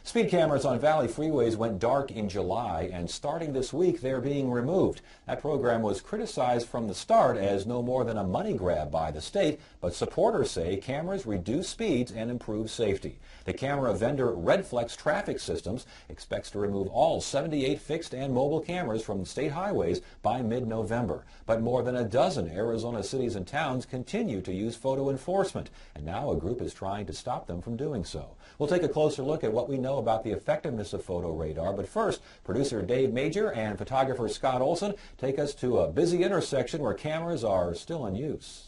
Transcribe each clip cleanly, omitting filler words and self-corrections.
Speed cameras on Valley freeways went dark in July, and starting this week, they're being removed. That program was criticized from the start as no more than a money grab by the state, but supporters say cameras reduce speeds and improve safety. The camera vendor Redflex Traffic Systems expects to remove all 78 fixed and mobile cameras from state highways by mid-November. But more than a dozen Arizona cities and towns continue to use photo enforcement, and now a group is trying to stop them from doing so. We'll take a closer look at what we know about the effectiveness of photo radar, but first, producer Dave Major and photographer Scott Olson take us to a busy intersection where cameras are still in use.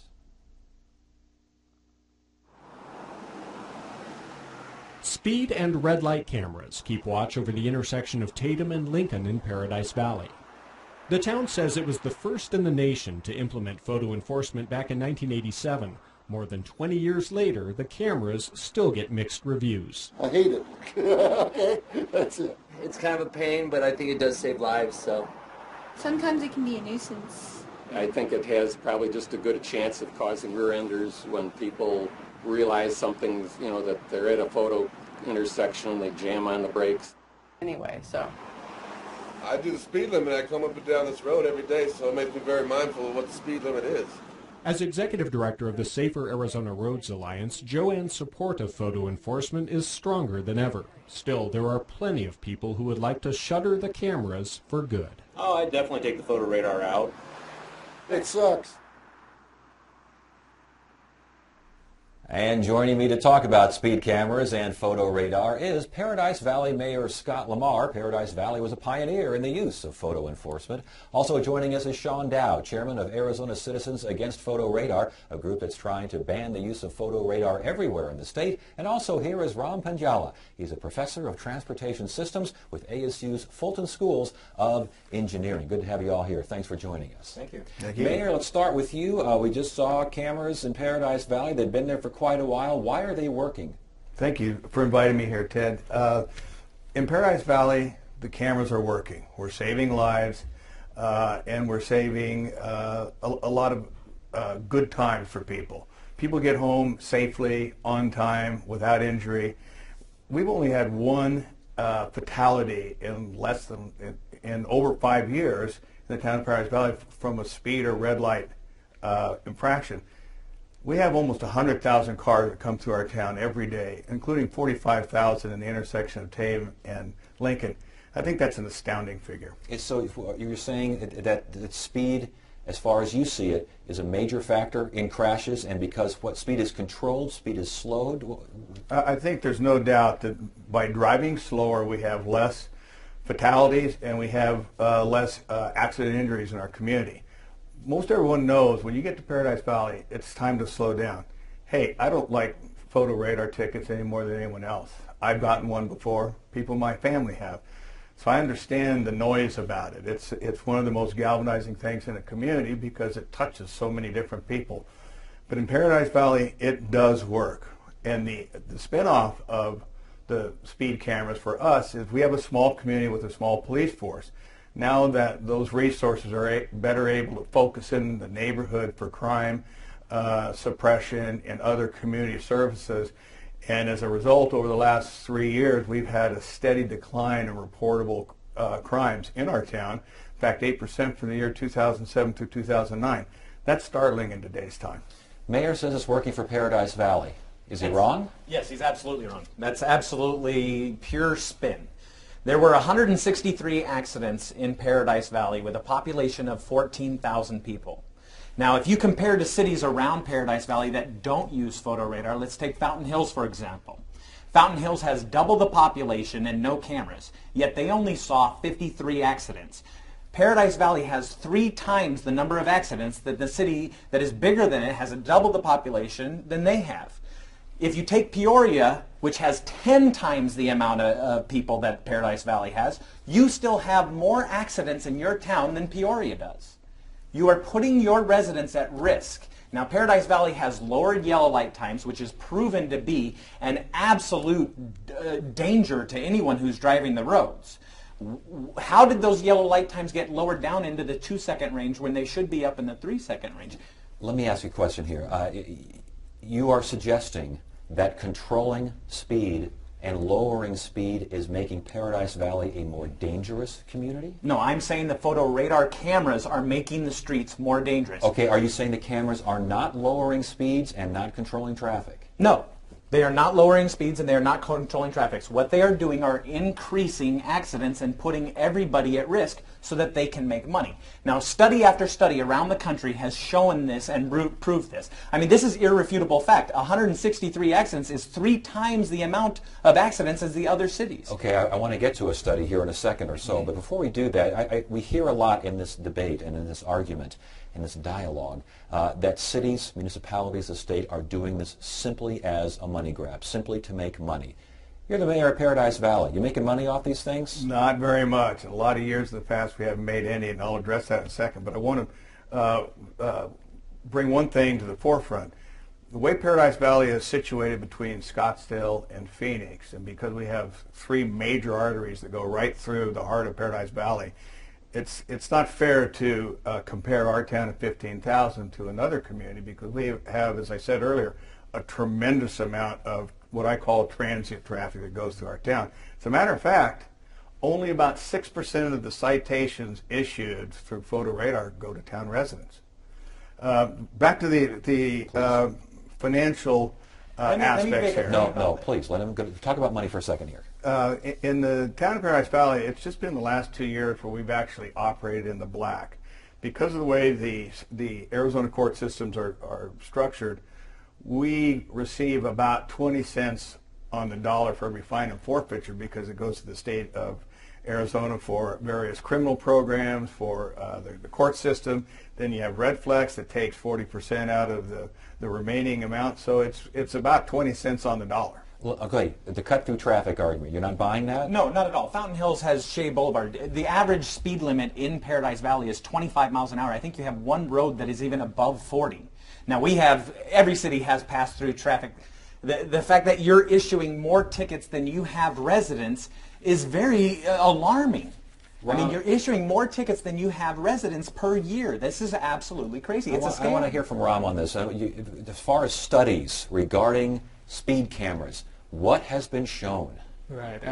Speed and red light cameras keep watch over the intersection of Tatum and Lincoln in Paradise Valley. The town says it was the first in the nation to implement photo enforcement back in 1987. More than 20 years later, the cameras still get mixed reviews. I hate it. Okay, that's it. It's kind of a pain, but I think it does save lives, so. Sometimes it can be a nuisance. I think it has probably just as good a chance of causing rear-enders when people realize something's, that they're at a photo intersection, they jam on the brakes. Anyway, so. I do the speed limit. I come up and down this road every day, so it makes me very mindful of what the speed limit is. As executive director of the Safer Arizona Roads Alliance, Joanne's support of photo enforcement is stronger than ever. Still, there are plenty of people who would like to shutter the cameras for good. Oh, I'd definitely take the photo radar out. It sucks. And joining me to talk about speed cameras and photo radar is Paradise Valley Mayor Scott Lamar. Paradise Valley was a pioneer in the use of photo enforcement. Also joining us is Sean Dow, chairman of Arizona Citizens Against Photo Radar, a group that's trying to ban the use of photo radar everywhere in the state. And also here is Ram Panjala. He's a professor of transportation systems with ASU's Fulton Schools of Engineering. Good to have you all here. Thanks for joining us. Thank you. Thank you. Mayor, let's start with you. We just saw cameras in Paradise Valley. They've been there for quite a while. Why are they working? Thank you for inviting me here, Ted. In Paradise Valley, the cameras are working. We're saving lives, and we're saving a lot of good times for people. People get home safely, on time, without injury. We've only had one fatality in over 5 years in the town of Paradise Valley from a speed or red light infraction. We have almost 100,000 cars that come through our town every day, including 45,000 in the intersection of Tatum and Lincoln. I think that's an astounding figure. So you're saying that speed, as far as you see it, is a major factor in crashes, and because what speed is controlled, speed is slowed? I think there's no doubt that by driving slower, we have less fatalities and we have less accident injuries in our community. Most everyone knows when you get to Paradise Valley, it's time to slow down. Hey, I don't like photo radar tickets any more than anyone else. I've gotten one before. People in my family have. So I understand the noise about it. It's one of the most galvanizing things in a community because it touches so many different people. But in Paradise Valley, it does work. And the spinoff of the speed cameras for us is we have a small community with a small police force. Now that those resources are better able to focus in the neighborhood for crime suppression and other community services, and as a result, over the last 3 years, we've had a steady decline in reportable crimes in our town. In fact, 8% from the year 2007 to 2009. That's startling in today's time. Mayor says it's working for Paradise Valley. Is he wrong? Yes, he's absolutely wrong. That's absolutely pure spin. There were 163 accidents in Paradise Valley with a population of 14,000 people. Now, if you compare to cities around Paradise Valley that don't use photo radar, let's take Fountain Hills, for example. Fountain Hills has double the population and no cameras, yet they only saw 53 accidents. Paradise Valley has 3 times the number of accidents that the city that is bigger than it has double the population than they have. If you take Peoria, which has 10 times the amount of people that Paradise Valley has, you still have more accidents in your town than Peoria does. You are putting your residents at risk. Now, Paradise Valley has lowered yellow light times, which is proven to be an absolute danger to anyone who's driving the roads. How did those yellow light times get lowered down into the 2-second range when they should be up in the 3-second range? Let me ask you a question here. You are suggesting that controlling speed and lowering speed is making Paradise Valley a more dangerous community? No, I'm saying the photo radar cameras are making the streets more dangerous. Okay, are you saying the cameras are not lowering speeds and not controlling traffic? No, they are not lowering speeds and they are not controlling traffic. What they are doing are increasing accidents and putting everybody at risk so that they can make money. Now, study after study around the country has shown this and proved this. I mean, this is irrefutable fact. 163 accidents is 3 times the amount of accidents as the other cities. Okay, I want to get to a study here in a second or so, but before we do that, we hear a lot in this debate and in this argument, in this dialogue, that cities, municipalities, the state are doing this simply as a money grab, simply to make money. You're the mayor of Paradise Valley. You making money off these things? Not very much. In a lot of years in the past, we haven't made any, and I'll address that in a second. But I want to bring one thing to the forefront. The way Paradise Valley is situated between Scottsdale and Phoenix, and because we have 3 major arteries that go right through the heart of Paradise Valley, it's not fair to compare our town of 15,000 to another community, because we have, as I said earlier, a tremendous amount of what I call transient traffic that goes through our town. As a matter of fact, only about 6% of the citations issued through photo radar go to town residents. Back to the financial aspects here. No, please, let him talk about money for a second here. In the town of Paradise Valley, it's just been the last 2 years where we've actually operated in the black. Because of the way the Arizona court systems are structured, we receive about 20 cents on the dollar for every fine and forfeiture, because it goes to the state of Arizona for various criminal programs, for the court system. Then you have Red Flex that takes 40% out of the remaining amount. So it's about 20 cents on the dollar. Well, okay, the cut-through traffic argument, you're not buying that? No, not at all. Fountain Hills has Shea Boulevard. The average speed limit in Paradise Valley is 25 miles an hour. I think you have one road that is even above 40. Now, every city has pass-through traffic. The fact that you're issuing more tickets than you have residents is very alarming. I mean, you're issuing more tickets than you have residents per year. This is absolutely crazy. It's a scam. I want to hear from Ram on this. As far as studies regarding speed cameras, what has been shown? Right.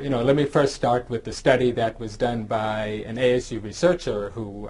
Let me first start with the study that was done by an ASU researcher who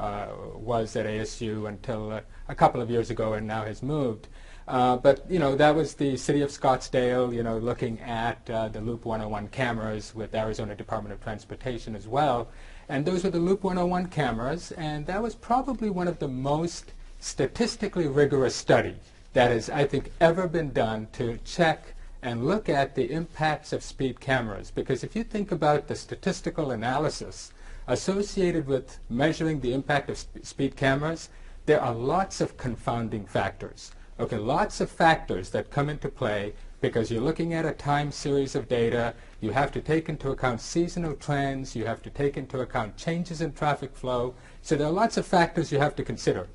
was at ASU until a couple of years ago and now has moved. But that was the city of Scottsdale, looking at the Loop 101 cameras with Arizona Department of Transportation as well. And those were the Loop 101 cameras, and that was probably one of the most statistically rigorous study that has, I think, ever been done to check and look at the impacts of speed cameras. Because if you think about the statistical analysis associated with measuring the impact of speed cameras, there are lots of confounding factors. Okay, lots of factors that come into play because you're looking at a time series of data. You have to take into account seasonal trends. You have to take into account changes in traffic flow. So there are lots of factors you have to consider.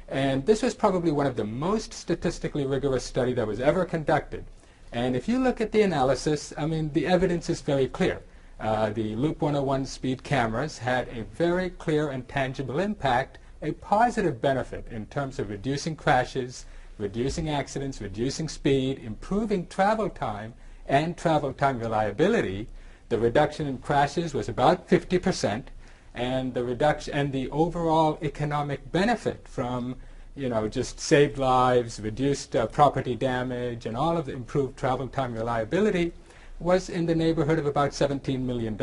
And this was probably one of the most statistically rigorous study that was ever conducted. And if you look at the analysis, I mean, the evidence is very clear. The Loop 101 speed cameras had a very clear and tangible impact, a positive benefit in terms of reducing crashes, reducing accidents, reducing speed, improving travel time and travel time reliability. The reduction in crashes was about 50%, and the overall economic benefit from just saved lives, reduced property damage, and all of the improved travel time reliability was in the neighborhood of about $17 million.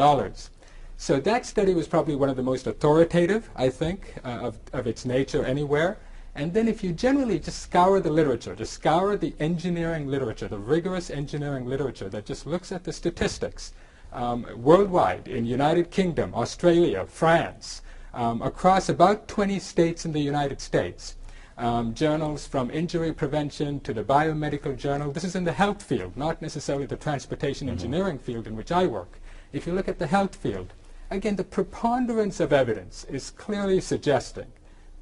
So that study was probably one of the most authoritative, I think, of its nature anywhere. And then if you generally just scour the literature, just scour the engineering literature, the rigorous engineering literature that just looks at the statistics, worldwide, in United Kingdom, Australia, France, across about 20 states in the United States, journals from injury prevention to the biomedical journal. This is in the health field, not necessarily the transportation engineering field in which I work. If you look at the health field, again, the preponderance of evidence is clearly suggesting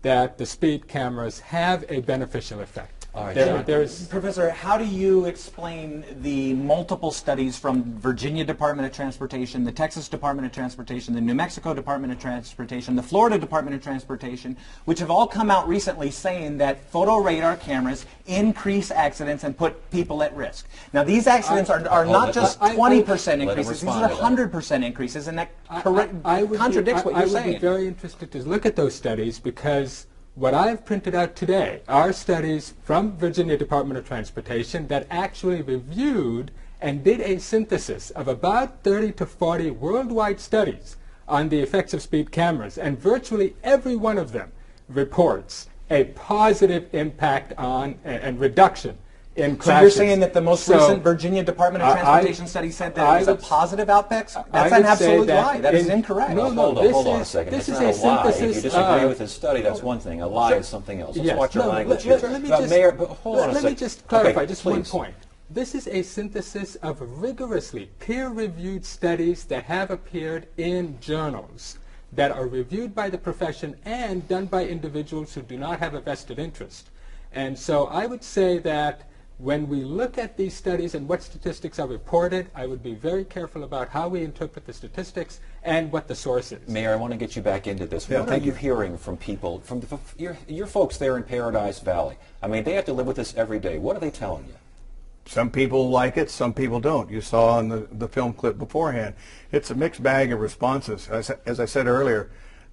that the speed cameras have a beneficial effect. All right, There's Professor, how do you explain the multiple studies from Virginia Department of Transportation, the Texas Department of Transportation, the New Mexico Department of Transportation, the Florida Department of Transportation, which have all come out recently saying that photo radar cameras increase accidents and put people at risk? Now, these accidents are not just 20% increases, these are 100% increases, and that contradicts what you're saying. I would be very interested to look at those studies, because what I've printed out today are studies from Virginia Department of Transportation that actually reviewed and did a synthesis of about 30 to 40 worldwide studies on the effects of speed cameras, and virtually every one of them reports a positive impact on and reduction in crashes. So you're saying that the most recent Virginia Department of Transportation study said that it was a positive outback? That's an absolute lie. That is incorrect. No, hold on a second. This it's is not a a lie. synthesis. If you disagree with his study, that's one thing. A lie is something else. Let's watch your language here. Mayor, but hold on a second. Let me just clarify just one please. point. This is a synthesis of rigorously peer-reviewed studies that have appeared in journals that are reviewed by the profession and done by individuals who do not have a vested interest. And so I would say that when we look at these studies and what statistics are reported, I would be very careful about how we interpret the statistics and what the source is. Mayor, I want to get you back into this. Yeah, what are you hearing from people, from your folks there in Paradise Valley? I mean, they have to live with this every day. What are they telling you? Some people like it, some people don't. You saw in the film clip beforehand. It's a mixed bag of responses. As I said earlier,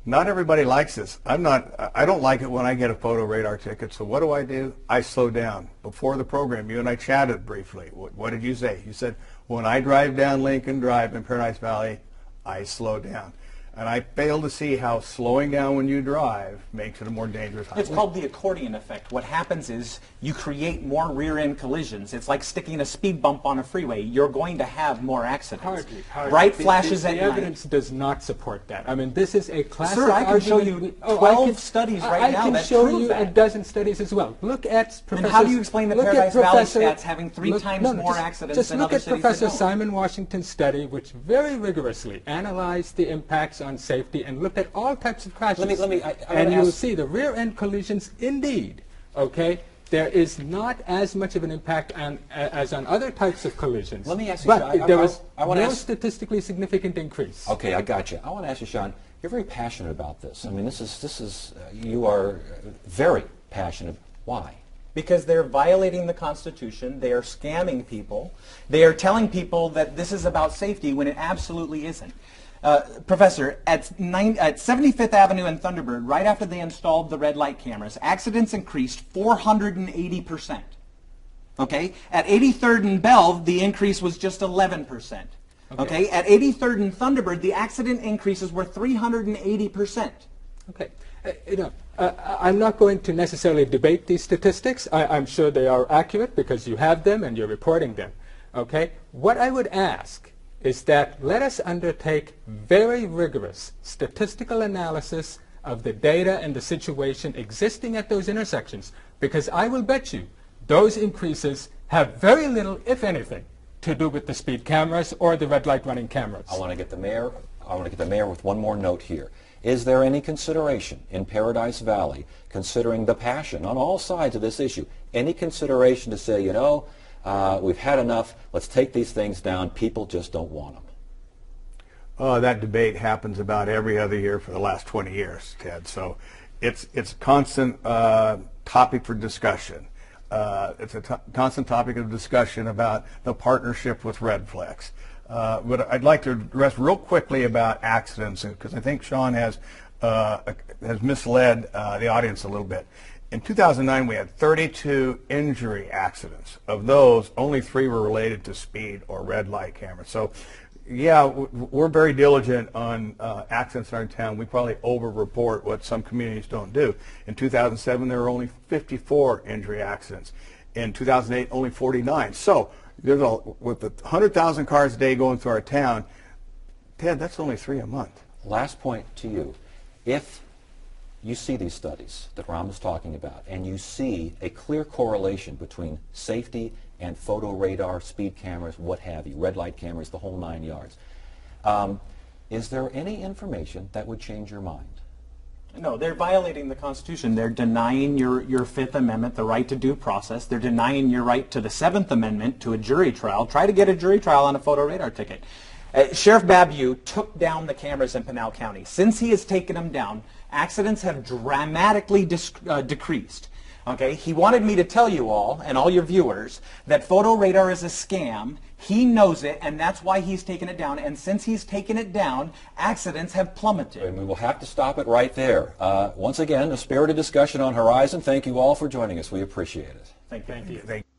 not everybody likes this. I don't like it when I get a photo radar ticket. So what do? I slow down. Before the program, you and I chatted briefly. What did you say? You said, when I drive down Lincoln Drive in Paradise Valley, I slow down. And I fail to see how slowing down when you drive makes it a more dangerous highway. It's called the accordion effect. What happens is you create more rear-end collisions. It's like sticking a speed bump on a freeway. You're going to have more accidents. Hardly. Bright flashes at night. night. The evidence does not support that. I mean, this is a classic Sir, I can show you argument. 12 studies right now that prove that. I can show you a dozen studies as well. Look at Professor. And how do you explain the Paradise Valley stats having three times more accidents than other cities? Just look at Professor Simon Washington's study, which very rigorously analyzed the impacts on safety and looked at all types of crashes. And you'll see the rear-end collisions, indeed, okay, there is not as much of an impact as on other types of collisions. Let me ask you, but there was no statistically significant increase. Okay, I got you. I want to ask you, Sean, you're very passionate about this. I mean, you are very passionate. Why? Because they're violating the Constitution, they are scamming people, they are telling people that this is about safety when it absolutely isn't. Professor, at 75th Avenue and Thunderbird, right after they installed the red light cameras, accidents increased 480%. Okay? At 83rd and Belv, the increase was just 11%. Okay? At 83rd and Thunderbird, the accident increases were 380%. Okay. I'm not going to necessarily debate these statistics. I'm sure they are accurate because you have them and you're reporting them. Okay? What I would ask is that let us undertake very rigorous statistical analysis of the data and the situation existing at those intersections, because I will bet you those increases have very little, if anything, to do with the speed cameras or the red light running cameras. I want to get the mayor with one more note here. Is there any consideration in Paradise Valley, considering the passion on all sides of this issue, any consideration to say, you know, we've had enough, let's take these things down, people just don't want them? That debate happens about every other year for the last 20 years, Ted. So it's a constant topic for discussion. It's a constant topic of discussion about the partnership with Redflex. But I'd like to address real quickly about accidents, because I think Sean has misled the audience a little bit. In 2009, we had 32 injury accidents. Of those, only 3 were related to speed or red light cameras. So, yeah, we're very diligent on accidents in our town. We probably over-report what some communities don't do. In 2007, there were only 54 injury accidents. In 2008, only 49. So, with the 100,000 cars a day going through our town, Ted, that's only 3 a month. Last point to you. If you see these studies that Ram is talking about, and you see a clear correlation between safety and photo radar, speed cameras, what have you, red light cameras, the whole 9 yards, is there any information that would change your mind? No, they're violating the Constitution. They're denying your Fifth Amendment, the right to due process. They're denying your right to the Seventh Amendment, to a jury trial. Try to get a jury trial on a photo radar ticket. Sheriff Babu took down the cameras in Pinal County. Since he has taken them down, accidents have dramatically decreased. Okay, he wanted me to tell you all, and all your viewers, that photo radar is a scam. He knows it, and that's why he's taken it down. And since he's taken it down, accidents have plummeted. And we will have to stop it right there. Once again, a spirited discussion on Horizon. Thank you all for joining us. We appreciate it. Thank you. Thank you.